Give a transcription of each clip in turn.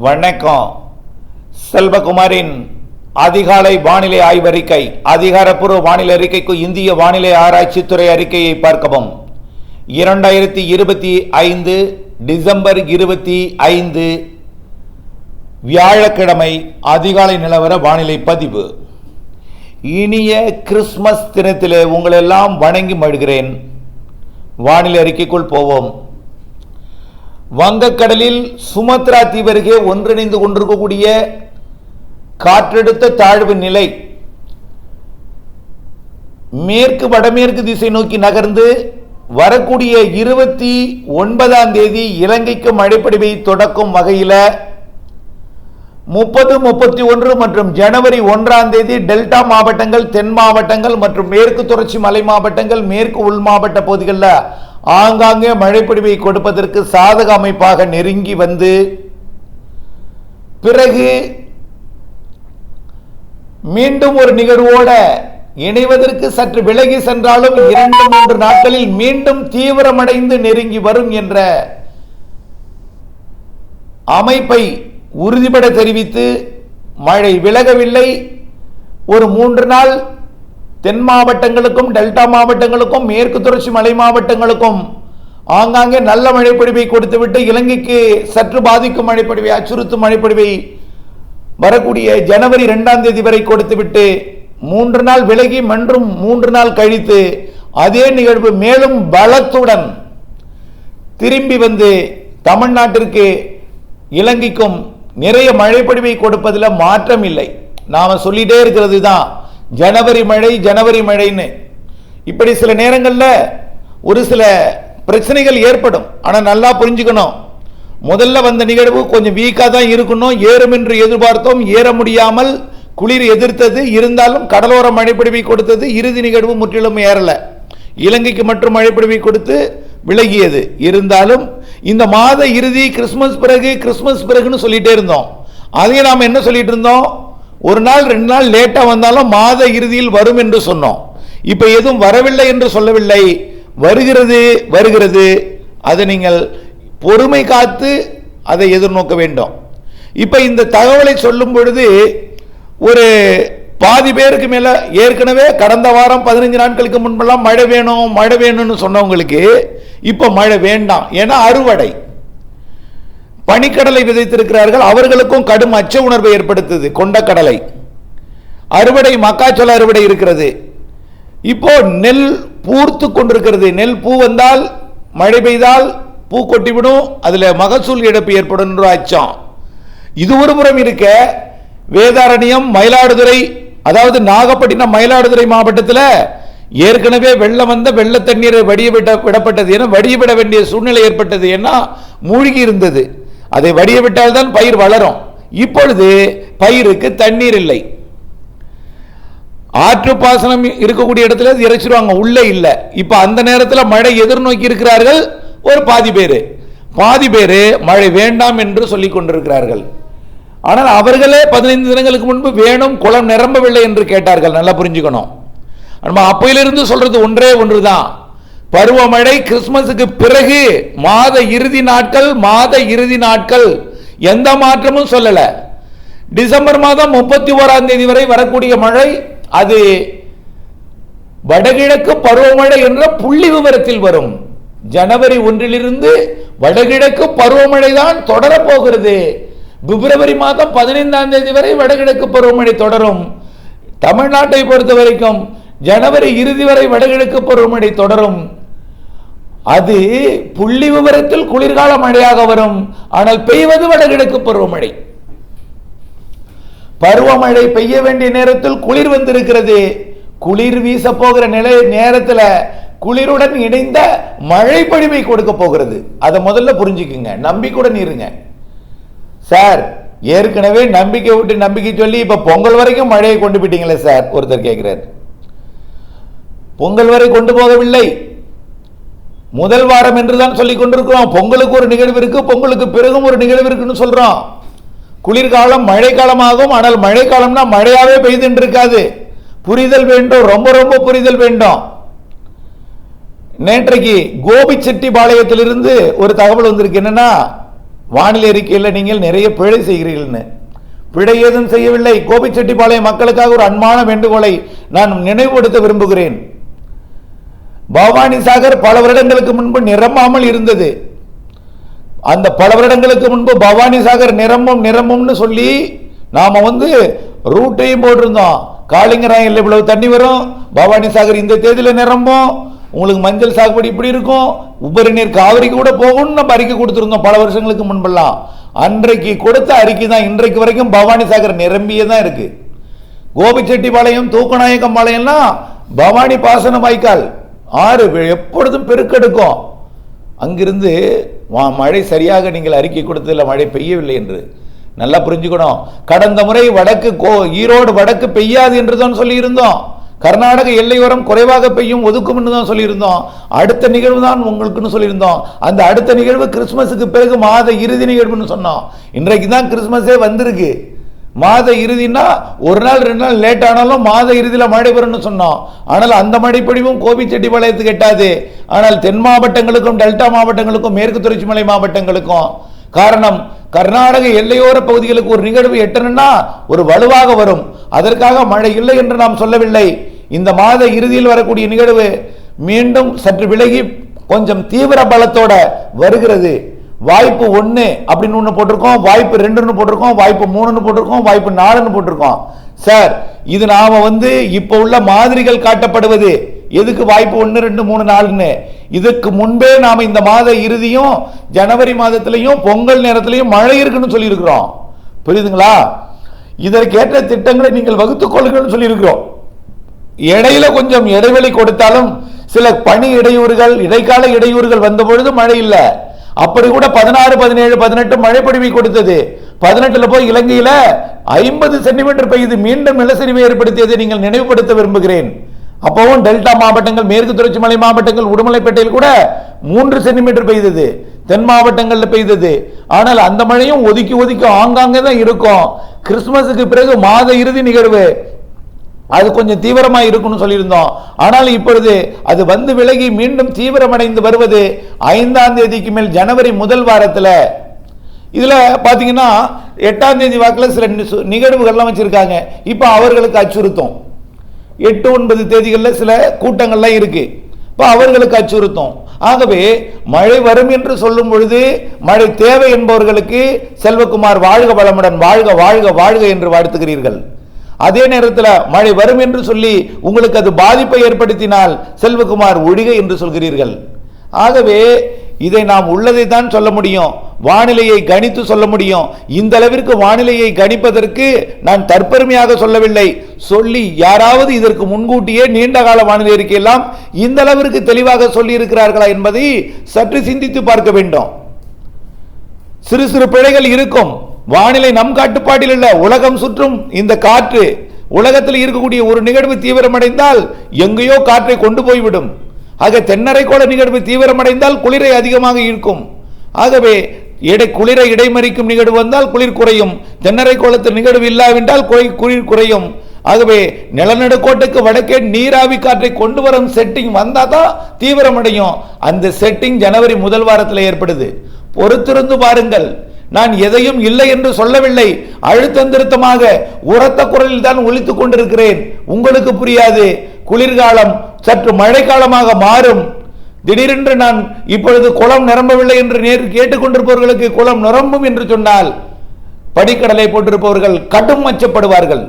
வணக்கம். செல்வகுமாரின் அதிகாலை வானிலை ஆய்வறிக்கை. அதிகாரப்பூர்வ வானிலை அறிக்கைக்கு இந்திய வானிலை ஆராய்ச்சித்துறை அறிக்கையை பார்க்கவும். 2025 டிசம்பர் 25 வியாழக்கிழமை அதிகாலை நிலவர வானிலை பதிவு. இனிய கிறிஸ்துமஸ் தினத்திலே உங்களெல்லாம் வணங்கி மகிழ்கிறேன். வானிலை அறிக்கைக்குள் போவோம். வங்கக்கடலில் சுமத்ரா தீவு அருகே ஒன்றிணைந்து கொண்டிருக்கக்கூடிய காற்றழுத்த தாழ்வு நிலை மேற்கு வடமேற்கு திசை நோக்கி நகர்ந்து வரக்கூடிய 29ஆம் தேதி இலங்கைக்கு மழைப்பொழிவை தொடக்கும் வகையில் 30, 31 மற்றும் ஜனவரி 1ஆம் தேதி டெல்டா மாவட்டங்கள், தென் மாவட்டங்கள் மற்றும் மேற்கு தொடர்ச்சி மலை மாவட்டங்கள், மேற்கு உள் மாவட்ட பகுதிகளில் ஆங்காங்கே மழைப்பொழிவை கொடுப்பதற்கு சாதக அமைப்பாக நெருங்கி வந்து பிறகு மீண்டும் ஒரு நிகழ்வோட இணைவதற்கு சற்று விலகி சென்றாலும் 2-3 நாட்களில் மீண்டும் தீவிரமடைந்து நெருங்கி வரும் என்ற அமைப்பை உறுதிபட தெரிவித்து மழை விலகவில்லை. ஒரு 3 நாள் தென் மாவட்டங்களுக்கும் டெல்டா மாவட்டங்களுக்கும் மேற்கு தொடர்ச்சி மலை மாவட்டங்களுக்கும் ஆங்காங்கே நல்ல மழைப்பொழிவை கொடுத்துவிட்டு இலங்கைக்கு சற்று பாதிக்கும் மழைப்பொழிவை, அச்சுறுத்தும் மழைப்பொழிவை வரக்கூடிய ஜனவரி 2ஆம் தேதி வரை கொடுத்துவிட்டு 3 நாள் விலகி மற்றும் 3 நாள் கழித்து அதே நிகழ்வு மேலும் பலத்துடன் திரும்பி வந்து தமிழ்நாட்டிற்கு இலங்கைக்கும் நிறைய மழைப்பொழிவை கொடுப்பதில் மாற்றம் இல்லை. நாம சொல்லிட்டே இருக்கிறது தான் ஜனவரி மழைன்னு. இப்படி சில நேரங்களில் ஒரு சில பிரச்சனைகள் ஏற்படும். ஆனால் நல்லா புரிஞ்சுக்கணும், முதல்ல வந்த நிகழ்வு கொஞ்சம் வீக்காக தான் இருக்கணும். ஏறும் என்று எதிர்பார்த்தோம், ஏற முடியாமல் குளிர் எதிர்த்தது. இருந்தாலும் கடலோர மழைப்பொழிவை கொடுத்தது. இறுதி நிகழ்வு முற்றிலும் ஏறல, இலங்கைக்கு மட்டும் மழைப்பொழிவை கொடுத்து விலகியது. இருந்தாலும் இந்த மாத இறுதி கிறிஸ்துமஸ் பிறகுன்னு சொல்லிட்டே இருந்தோம். அதையும் நாம் என்ன சொல்லிட்டு இருந்தோம், 1 நாள் 2 நாள் லேட்டா வந்தாலும் மாத இறுதியில் வரும் என்று சொன்னோம். இப்ப எதுவும் வரவில்லை என்று சொல்லவில்லை, வருகிறது. அதை நீங்கள் பொறுமை காத்து அதை எதிர்நோக்க வேண்டும். இப்ப இந்த தகவலை சொல்லும் பொழுது ஒரு பாதி பேருக்கு மேல ஏற்கனவே கடந்த வாரம் 15 நாட்களுக்கு முன்பெல்லாம் மழை வேணும்னு சொன்னவங்களுக்கு இப்ப மழை வேண்டாம். ஏன்னா அறுவடை, பனிக்கடலை விதைத்திருக்கிறார்கள், அவர்களுக்கும் கடும் அச்ச உணர்வை ஏற்படுத்துது. கொண்டக்கடலை அறுவடை, மக்காச்சோள அறுவடை இருக்கிறது. இப்போ நெல் பூர்த்து கொண்டிருக்கிறது. நெல் பூ வந்தால், மழை பெய்தால் பூ கொட்டிவிடும், அதுல மகசூல் இழப்பு ஏற்படும் என்ற அச்சம். இது ஒரு புறம் இருக்க, வேதாரண்யம், மயிலாடுதுறை, அதாவது நாகப்பட்டினம், மயிலாடுதுறை மாவட்டத்தில் ஏற்கனவே வெள்ளம் வந்த வெள்ள தண்ணீரை விடப்பட்டது. ஏன்னா வடியவிட வேண்டிய சூழ்நிலை ஏற்பட்டது. ஏன்னா மூழ்கி இருந்தது. அதை வடிய விட்டால் தான் பயிர் வளரும். இப்பொழுது பயிருக்கு தண்ணீர் இல்லை. ஆற்று பாசனம் இருக்கக்கூடிய இடத்துல இறைச்சிருவாங்க, உள்ளே இல்லை. இப்ப அந்த நேரத்தில் மழை எதிர்நோக்கி இருக்கிறார்கள் ஒரு பாதி பேரு மழை வேண்டாம் என்று சொல்லிக் கொண்டிருக்கிறார்கள். ஆனால் அவர்களே 15 தினங்களுக்கு முன்பு வேணும், குளம் நிரம்பவில்லை என்று கேட்டார்கள். நல்லா புரிஞ்சுக்கணும். நம்ம அப்பையிலிருந்து சொல்றது ஒன்றுதான், பருவமழை கிறிஸ்துமஸுக்கு பிறகு மாத இறுதி நாட்கள் எந்த மாற்றமும் சொல்லல. டிசம்பர் மாதம் 31ஆம் தேதி வரை வரக்கூடிய மழை அது வடகிழக்கு பருவமழை என்ற புள்ளி விவரத்தில் வரும். ஜனவரி 1 வடகிழக்கு பருவமழை தான் தொடரப்போகிறது. பிப்ரவரி மாதம் 15ஆம் தேதி வரை வடகிழக்கு பருவமழை தொடரும். தமிழ்நாட்டை பொறுத்த வரைக்கும் ஜனவரி இறுதி வரை வடகிழக்கு பருவமழை தொடரும். அது புள்ளி விவரத்தில் குளிர்கால மழையாக வரும். ஆனால் பெய்வது வடகிழக்கு பருவமழை. பருவமழை பெய்ய வேண்டிய நேரத்தில் குளிர் வந்திருக்கிறது. குளிர் வீச போகிற நேரத்தில் குளிருடன் இணைந்த மழை பொழிவை கொடுக்க போகிறது. அதை முதல்ல புரிஞ்சுக்குங்க, நம்பிக்கையுடன் இருங்க. சார், ஏற்கனவே நம்பிக்கை சொல்லி இப்ப பொங்கல் வரைக்கும் மழையை கொண்டு போயிட்டீங்களே சார், ஒருத்தர் கேட்கிறார். பொங்கல் வரை கொண்டு போகவில்லை, முதல் வாரம் என்றுதான் சொல்லிக் கொண்டிருக்கிறோம். பொங்கலுக்கு ஒரு நிகழ்வு இருக்கு, பொங்கலுக்கு பிறகும் ஒரு நிகழ்வு இருக்குன்னு சொல்றோம். குளிர்காலம் மழைக்காலமாகும். ஆனால் மழைக்காலம்னா மழையாவே பெய்து இருக்காது. புரிதல் வேண்டும், ரொம்ப புரிதல் வேண்டும். நேற்றைக்கு கோபிச்செட்டிப்பாளையத்திலிருந்து ஒரு தகவல் வந்திருக்கு. என்னன்னா, வானிலை அறிக்கையில் நீங்கள் நிறைய பிழை செய்கிறீர்கள்னு. பிழை ஏதும் செய்யவில்லை. கோபிச்செட்டிப்பாளையம் மக்களுக்காக ஒரு அன்பான வேண்டுகோளை நான் நினைவுபடுத்த விரும்புகிறேன். பவானி சாகர் பல வருடங்களுக்கு முன்பு நிரம்பாமல் இருந்தது. அந்த பல வருடங்களுக்கு முன்பு பவானி சாகர் நிரம்பும்னு சொல்லி நாம ரூட்டையும் போட்டிருந்தோம். காளிங்கராயன் இவ்வளவு தண்ணி வரும், பவானி சாகர் இந்த தேதியில் நிரம்பும், உங்களுக்கு மஞ்சள் சாகுபடி இப்படி இருக்கும், உபரி நீர் காவிரிக்கு கூட போகும்னு நம்ம அறிக்கை கொடுத்திருந்தோம் பல வருஷங்களுக்கு முன்பெல்லாம். அன்றைக்கு கொடுத்த அறிக்கை தான் இன்றைக்கு வரைக்கும் பவானி சாகர் நிரம்பியே தான் இருக்கு. கோபிச்செட்டிப்பாளையம் தூக்கநாயக்கம்பாளையம்லாம் பவானி பாசன வாய்க்கால் ஆறு எப்பொழுதும் பெருக்கெடுக்கும். அங்கிருந்து மழை சரியாக நீங்கள் அறிக்கை கொடுத்ததில் மழை பெய்யவில்லை என்று நல்லா புரிஞ்சுக்கணும். கடந்த முறை ஈரோடு வடக்கு பெய்யாது என்று தான் சொல்லியிருந்தோம். கர்நாடக எல்லையோரம் குறைவாக பெய்யும் ஒதுக்கும் என்று தான் சொல்லியிருந்தோம். அடுத்த நிகழ்வு தான் உங்களுக்குன்னு சொல்லியிருந்தோம். அந்த அடுத்த நிகழ்வு கிறிஸ்துமஸுக்கு பிறகு மாத இறுதி நிகழ்வுன்னு சொன்னோம். இன்றைக்கு தான் கிறிஸ்துமஸே வந்திருக்கு. மாத இறுதினா ஒரு நாள் 2 நாள் லேட் ஆனாலும் மாத இறுதியில் மழை பெறும்னு சொன்னோம். ஆனால் அந்த மழைப்பொழிவும் கோபிச்செட்டிப்பாளையத்துக்கு எட்டாது. ஆனால் தென் மாவட்டங்களுக்கும் டெல்டா மாவட்டங்களுக்கும் மேற்கு தொடர்ச்சி மலை மாவட்டங்களுக்கும், காரணம் கர்நாடக எல்லையோர பகுதிகளுக்கு ஒரு நிகழ்வு எட்டணும்னா ஒரு வலுவாக வரும். அதற்காக மழை இல்லை என்று நாம் சொல்லவில்லை. இந்த மாத இறுதியில் வரக்கூடிய நிகழ்வு மீண்டும் சற்று விலகி கொஞ்சம் தீவிர பலத்தோட வருகிறது. வாய்ப்பு 1 அப்படின்னு ஒன்று போட்டிருக்கோம், வாய்ப்பு 2ன்னு போட்டிருக்கோம், வாய்ப்பு 3ன்னு போட்டிருக்கோம், வாய்ப்பு 4ன்னு போட்டிருக்கோம். சார், இது நாம இப்ப உள்ள மாதிரிகள் காட்டப்படுவது எதுக்கு வாய்ப்பு 1, 2, 3, 4ன்னு. இதுக்கு முன்பே நாம இந்த மாத இறுதியும் ஜனவரி மாதத்திலையும் பொங்கல் நேரத்திலையும் மழை இருக்குன்னு சொல்லி இருக்கிறோம். புரியுதுங்களா? இதற்கேற்ற திட்டங்களை நீங்கள் வகுத்துக் கொள்ளுங்கன்னு சொல்லி இருக்கிறோம். இடையில கொஞ்சம் இடைவெளி கொடுத்தாலும் சில பணி இடையூறுகள், இடைக்கால இடையூறுகள் வந்த பொழுது மழை இல்லை. அப்படி கூட 16, 17, 18 மழை பொழிவை கொடுத்தது. 18 போய் இலங்கையில 50 சென்டிமீட்டர் பெய்து மீண்டும் நிலச்சரிவை ஏற்படுத்தியதை நீங்கள் நினைவுபடுத்த விரும்புகிறேன். அப்பவும் டெல்டா மாவட்டங்கள், மேற்கு தொடர்ச்சி மலை மாவட்டங்கள், உடுமலைப்பேட்டையில் கூட 3 சென்டிமீட்டர் பெய்தது. தென் மாவட்டங்கள்ல பெய்தது. ஆனால் அந்த மழையும் ஒதுக்கி ஒதுக்கி ஆங்காங்கே தான் இருக்கும். கிறிஸ்துமஸுக்கு பிறகு மாத இறுதி நிகழ்வு அது கொஞ்சம் தீவிரமா இருக்குன்னு சொல்லியிருந்தோம். ஆனால் இப்பொழுது அது விலகி மீண்டும் தீவிரமடைந்து வருவது 5ஆம் தேதிக்கு மேல் ஜனவரி முதல் வாரத்தில். இதுல பாத்தீங்கன்னா 8ஆம் தேதி வாக்கில் சில நிகழ்வுகள்லாம் வச்சிருக்காங்க. இப்ப அவர்களுக்கு அச்சுறுத்தும். 8, 9 தேதிகளில் சில கூட்டங்கள்லாம் இருக்கு. இப்ப அவர்களுக்கு அச்சுறுத்தும். ஆகவே மழை வரும் என்று சொல்லும் பொழுது மழை தேவை என்பவர்களுக்கு செல்வகுமார் வாழ்க வளமுடன், வாழ்க வாழ்க வாழ்க என்று வாழ்த்துகிறீர்கள். அதே நேரத்தில் மழை வரும் என்று சொல்லி உங்களுக்கு அது பாதிப்பை ஏற்படுத்தினால் செல்வகுமார் ஒழிக என்று சொல்கிறீர்கள். ஆகவே இதை நாம் உள்ளதை தான் சொல்ல முடியும், வானிலையை கணித்து சொல்ல முடியும். இந்த அளவிற்கு வானிலையை கணிப்பதற்கு நான் தற்பெருமையாக சொல்லவில்லை. சொல்லி யாராவது இதற்கு முன்கூட்டியே நீண்ட கால வானிலை அறிக்கையெல்லாம் இந்த அளவிற்கு தெளிவாக சொல்லி இருக்கிறார்களா என்பதை சற்று சிந்தித்து பார்க்க வேண்டும். சிறு சிறு பிழைகள் இருக்கும். வானிலை நம் கட்டுப்பாட்டில் இல்ல, உலகம் சுற்றும் இந்த காற்று. உலகத்தில் இருக்கக்கூடிய ஒரு நிகழ்வு தீவிரமடைந்தால் எங்கேயோ காற்றை கொண்டு போய்விடும். ஆக தென்னரைக்கோள நிகழ்வு தீவிரமடைந்தால் குளிரை அதிகமாக இருக்கும். ஆகவே குளிரை இடைமறிக்கும் நிகழ்வு வந்தால் குளிர் குறையும். தென்னரைக்கோளத்தில் நிகழ்வு இல்லாவிட்டால் குளிர் குறையும். ஆகவே நிலநடுக்கோட்டுக்கு வடக்கே நீராவி காற்றை கொண்டு வரும் செட்டிங் வந்தா தான் தீவிரமடையும். அந்த செட்டிங் ஜனவரி முதல் வாரத்தில் ஏற்படுது. பொறுத்திருந்து பாருங்கள். நான் எதையும் இல்லை என்று சொல்லவில்லை. அழுத்தம் திருத்தமாக உரத்த குரலில் தான் ஒலித்துக் கொண்டிருக்கிறேன். உங்களுக்கு புரியாது. குளிர்காலம் சற்று மழைக்காலமாக மாறும். திடீரென்று நான் இப்பொழுது குளம் நிரம்பவில்லை என்று கேட்டுக்கொண்டிருப்பவர்களுக்கு குளம் நிரம்பும் என்று சொன்னால் படிக்கடலை போட்டிருப்பவர்கள் கடும் அச்சப்படுவார்கள்.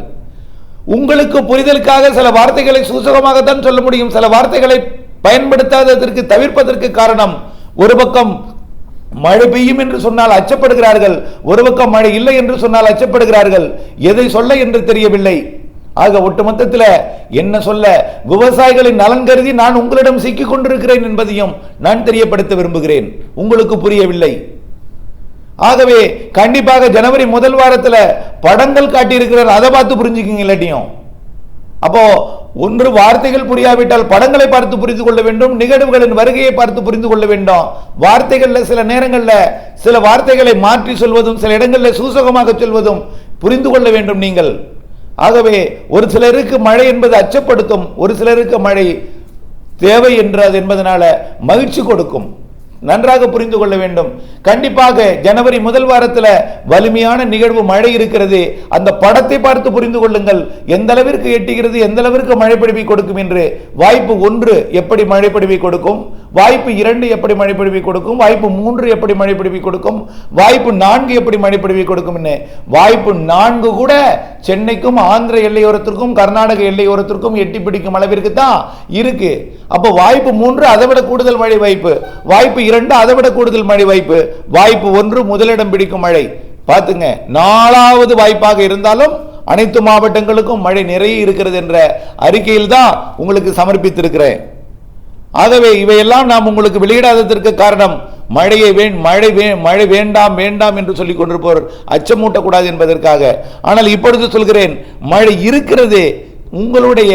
உங்களுக்கு புரிதலுக்காக சில வார்த்தைகளை சூசகமாகத்தான் சொல்ல முடியும். சில வார்த்தைகளை பயன்படுத்தாததற்கு தவிர்ப்பதற்கு காரணம், ஒரு பக்கம் மழை பெய்யும் என்று சொன்னால் அச்சப்படுகிறார்கள், ஒரு பக்கம் மழை இல்லை என்று சொன்னால் அச்சப்படுகிறார்கள். எதை சொல்ல என்று தெரியவில்லை. ஆக ஒட்டுமொத்தத்தில் என்ன சொல்ல, விவசாயிகளின் நலன் கருதி நான் உங்களிடம் சிக்கிக் கொண்டிருக்கிறேன் என்பதையும் நான் தெரியப்படுத்த விரும்புகிறேன். உங்களுக்கு புரியவில்லை. ஆகவே கண்டிப்பாக ஜனவரி முதல் வாரத்தில் படங்கள் காட்டியிருக்கிறார், அதை பார்த்து புரிஞ்சுக்கிங்க. இல்லாட்டியும் அப்போ ஒன்று வார்த்தைகள் புரியாவிட்டால் படங்களை பார்த்து புரிந்து கொள்ள வேண்டும், நிகழ்வுகளின் வருகையை பார்த்து புரிந்து கொள்ள வேண்டும். வார்த்தைகள்ல சில நேரங்களில் சில வார்த்தைகளை மாற்றி சொல்வதும் சில இடங்களில் சூசகமாக சொல்வதும் புரிந்து கொள்ள வேண்டும் நீங்கள். ஆகவே ஒரு சிலருக்கு மழை என்பது அச்சப்படுத்தும், ஒரு சிலருக்கு மழை தேவை என்பதனால மகிழ்ச்சி கொடுக்கும். நன்றாக புரிந்து கொள்ள வேண்டும். கண்டிப்பாக ஜனவரி முதல் வாரத்தில் வலிமையான நிகழ்வு மழை இருக்கிறது. அந்த படத்தை பார்த்து புரிந்து கொள்ளுங்கள் எந்த அளவிற்கு எட்டுகிறது, எந்த அளவிற்கு மழைப்பொழிவை கொடுக்கும் என்று. வாய்ப்பு 1 எப்படி மழைப்பொழிவை கொடுக்கும், வாய்ப்பு 2 எப்படி மழைப்பொழிவை கொடுக்கும், வாய்ப்பு 3 எப்படி மழைப்பொழிவை கொடுக்கும், வாய்ப்பு 4 எப்படி மழைப்பொழிவை கொடுக்கும். வாய்ப்பு 4 கூட சென்னைக்கும் ஆந்திர எல்லையோரத்திற்கும் கர்நாடக எல்லையோரத்திற்கும் எட்டி பிடிக்கும் அளவிற்கு தான் இருக்கு. அப்போ வாய்ப்பு 3 அதை விட கூடுதல் மழை வாய்ப்பு, வாய்ப்பு 2 அதை விட கூடுதல் மழை வாய்ப்பு, வாய்ப்பு 1 முதலிடம் பிடிக்கும் மழை. பார்த்துங்க, 4வது வாய்ப்பாக இருந்தாலும் அனைத்து மாவட்டங்களுக்கும் மழை நிறைய இருக்கிறது என்ற அறிக்கையில் தான் உங்களுக்கு சமர்ப்பித்திருக்கிறேன். ஆகவே இவையெல்லாம் நாம் உங்களுக்கு வெளியிடாததற்கு காரணம் மழை வேண்டாம் வேண்டாம் என்று சொல்லிக் கொண்டிருப்போர் அச்சமூட்டக்கூடாது என்பதற்காக. ஆனால் இப்பொழுது சொல்கிறேன், மழை இருக்கிறது. உங்களுடைய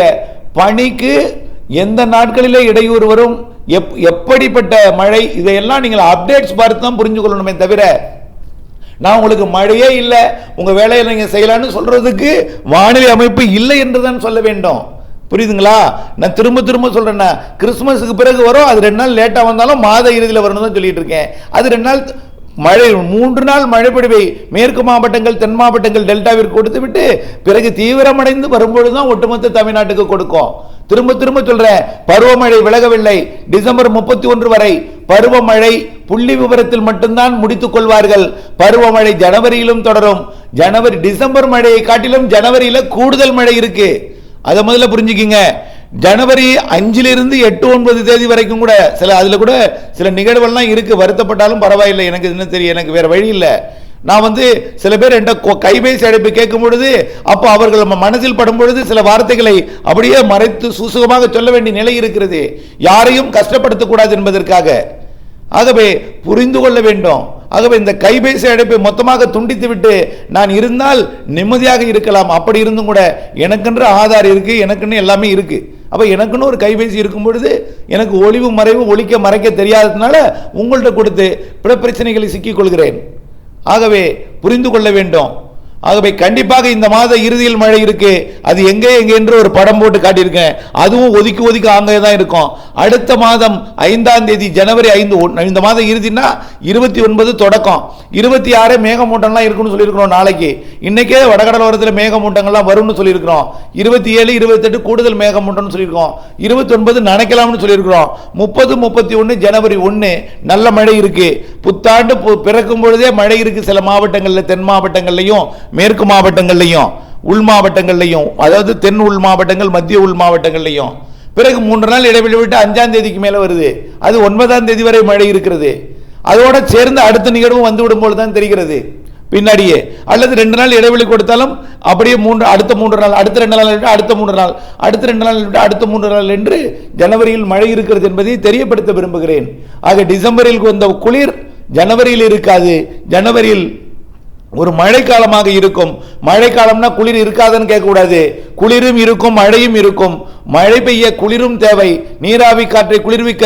பணிக்கு எந்த நாட்களிலே இடையூறு வரும், எப்படிப்பட்ட மழை, இதையெல்லாம் நீங்கள் அப்டேட்ஸ் பார்த்து தான் புரிஞ்சு கொள்ளணுமே தவிர நான் உங்களுக்கு மழையே இல்லை உங்க வேலையை நீங்க செய்யலான்னு சொல்றதுக்கு வானிலை அமைப்பு இல்லை என்றுதான் சொல்ல வேண்டும். புரியுதுங்களா? நான் திரும்ப திரும்ப சொல்றேன், கிறிஸ்துமஸுக்கு பிறகு வரும், அது 2 நாள் லேட்டா வந்தாலும் மாத இறுதியில் வரணும் தான் சொல்லிட்டு இருக்கேன். அது 2 நாள் மழை, 3 நாள் மழைப்பொழிவை மேற்கு மாவட்டங்கள் தென் மாவட்டங்கள் டெல்டாவிற்கு கொடுத்து விட்டு பிறகு தீவிரமடைந்து வரும்பொழுதுதான் ஒட்டுமொத்த தமிழ்நாட்டுக்கு கொடுக்கும். திரும்ப திரும்ப சொல்றேன், பருவமழை விலகவில்லை. டிசம்பர் 31 வரை பருவமழை புள்ளி விவரத்தில் மட்டும்தான் முடித்துக் கொள்வார்கள். பருவமழை ஜனவரியிலும் தொடரும். டிசம்பர் மழையை காட்டிலும் ஜனவரியில கூடுதல் மழை இருக்கு. அதை முதல்ல புரிஞ்சுக்கிங்க. ஜனவரி 5 8 9 தேதி வரைக்கும் கூட அதுல கூட சில நிகழ்வுகள்லாம் இருக்கு. வருத்தப்பட்டாலும் பரவாயில்லை, எனக்கு என்ன தெரியும், எனக்கு வேற வழி இல்லை. நான் சில பேர் என்ற கைபேசி அழைப்பு கேட்கும் பொழுது அப்போ அவர்கள் மனதில் படும் பொழுது சில வார்த்தைகளை அப்படியே மறைத்து சூசகமாக சொல்ல வேண்டிய நிலை இருக்கிறது, யாரையும் கஷ்டப்படுத்தக்கூடாது என்பதற்காக. ஆகவே புரிந்து கொள்ள வேண்டும். ஆகவே இந்த கைபேசி அழைப்பை மொத்தமாக துண்டித்து விட்டு நான் இருந்தால் நிம்மதியாக இருக்கலாம். அப்படி இருந்தும் கூட எனக்கென்று ஆதார் இருக்கு, எனக்குன்னு எல்லாமே இருக்கு. அப்ப எனக்குன்னு ஒரு கைபேசி இருக்கும் பொழுது எனக்கு ஒளிவு மறைவு ஒழிக்க மறைக்க தெரியாததுனால உங்கள்கிட்ட கொடுத்து பிற பிரச்சனைகளை சிக்கிக் கொள்கிறேன். ஆகவே புரிந்து கொள்ள வேண்டும். ஆகவே கண்டிப்பாக இந்த மாத இறுதியில் மழை இருக்கு. அது எங்கே என்று ஒரு படம் போட்டு காட்டியிருக்கேன். அதுவும் ஒதுக்கி ஒதுக்கி அங்கே தான் இருக்கும். அடுத்த மாதம் 5ஆம் தேதி ஜனவரி 5, இந்த மாதம் இறுதினா 29 தொடக்கம், 26 மேகமூட்டம்லாம் இருக்குன்னு சொல்லியிருக்கிறோம். நாளைக்கு இன்னைக்கே வடகடலோரத்தில் மேகமூட்டங்கள்லாம் வரும்னு சொல்லியிருக்கிறோம். 27 28 கூடுதல் மேகமூட்டம்னு சொல்லியிருக்கோம். 29 நினைக்கலாம்னு சொல்லியிருக்கிறோம். 30 31 ஜனவரி 1 நல்ல மழை இருக்கு. புத்தாண்டு பிறக்கும் பொழுதே மழை இருக்கு. சில மாவட்டங்களில் தென் மாவட்டங்கள்லையும் மேற்கு மாவட்டங்கள்லையும் உள் மாவட்டங்கள்லையும், அதாவது தென் உள் மாவட்டங்கள் மத்திய உள் மாவட்டங்கள்லையும். பிறகு 3 நாள் இடைவெளி விட்டு 5ஆம் தேதிக்கு மேல வருது. அது 9ஆம் தேதி வரை மழை இருக்கிறது. அதோட சேர்ந்து அடுத்த நிகழ்வு வந்து விடும்போது தான் தெரிகிறது பின்னாடியே. அல்லது 2 நாள் இடைவெளி கொடுத்தாலும் அப்படியே அடுத்த 3 நாள், அடுத்த 2 நாள் விட்டு அடுத்த 3 நாள், அடுத்த 2 நாள் விட்டு அடுத்த 3 நாள் என்று ஜனவரியில் மழை இருக்கிறது என்பதை தெரியப்படுத்த விரும்புகிறேன். ஆக டிசம்பரில் வந்த குளிர் ஜனவரியில் இருக்காது. ஜனவரியில் ஒரு மழைக்காலமாக இருக்கும். மழைக்காலம்னா குளிர் இருக்காதுன்னு கேட்கக்கூடாது. குளிரும் இருக்கும், மழையும் இருக்கும். மழை பெய்ய குளிரும் தேவை. நீராவி காற்றை குளிர்விக்க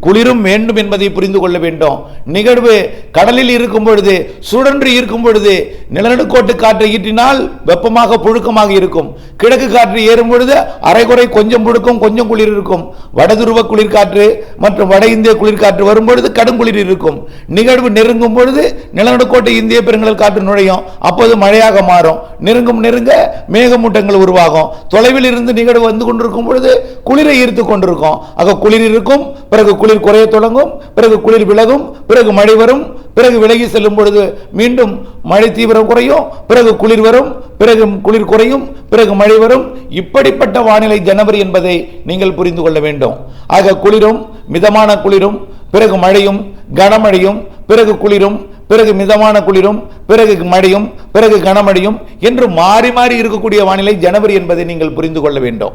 குளிரும் வேண்டும் என்பதை புரிந்து கொள்ள வேண்டும். நிகழ்வு கடலில் இருக்கும் பொழுது, சுழன்று இருக்கும் பொழுது நிலநடுக்கோட்டு காற்றை ஈட்டினால் வெப்பமாக புழுக்கமாக இருக்கும். கிழக்கு காற்று ஏறும் பொழுது அரைகுறை கொஞ்சம் புழுக்கம் கொஞ்சம் குளிர் இருக்கும். வடதுருவ குளிர்காற்று மற்றும் வட இந்திய குளிர்காற்று வரும் பொழுது கடும் குளிர் இருக்கும். நிகழ்வு நெருங்கும் பொழுது நிலநடுக்கோட்டை இந்திய பெருங்கடல் காற்று நுழையும். அப்போது மழையாக மாறும். நெருங்க மேகமூட்டங்கள் உருவாகும். தொலைவில் இருந்து நிகழ்வு வந்து கொண்டிருக்கும் பொழுது குளிரை ஈர்த்து கொண்டிருக்கும். ஆக குளிர் இருக்கும், பிறகு குளிர் குறைய தொடங்கும், பிறகு குளிர் விலகும், பிறகு மழை வரும், பிறகு விலகி செல்லும் பொழுது மீண்டும் மழை தீவிரம் குறையும், பிறகு குளிர் வரும், பிறகு குளிர் குறையும், பிறகு மழை வரும். இப்படிப்பட்ட வானிலை ஜனவரி என்பதை நீங்கள் புரிந்து கொள்ள வேண்டும். ஆக குளிரும் மிதமான குளிரும், பிறகு மழையும் கனமழையும், பிறகு குளிரும், பிறகு மிதமான குளிரும், பிறகு மழையும், பிறகு கனமழையும் என்று மாறி மாறி இருக்கக்கூடிய வானிலை ஜனவரி என்பதை நீங்கள் புரிந்து கொள்ள வேண்டும்.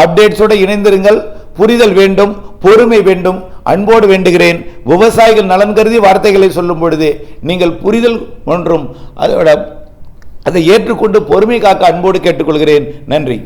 அப்டேட்ஸோடு இணைந்திருங்கள். புரிதல் வேண்டும், பொறுமை வேண்டும். அன்போடு வேண்டுகிறேன். விவசாயிகள் நலன் கருதி வார்த்தைகளை சொல்லும் பொழுது நீங்கள் புரிதல் ஒன்றும் அதை ஏற்றுக்கொண்டு பொறுமை காக்க அன்போடு கேட்டுக்கொள்கிறேன். நன்றி.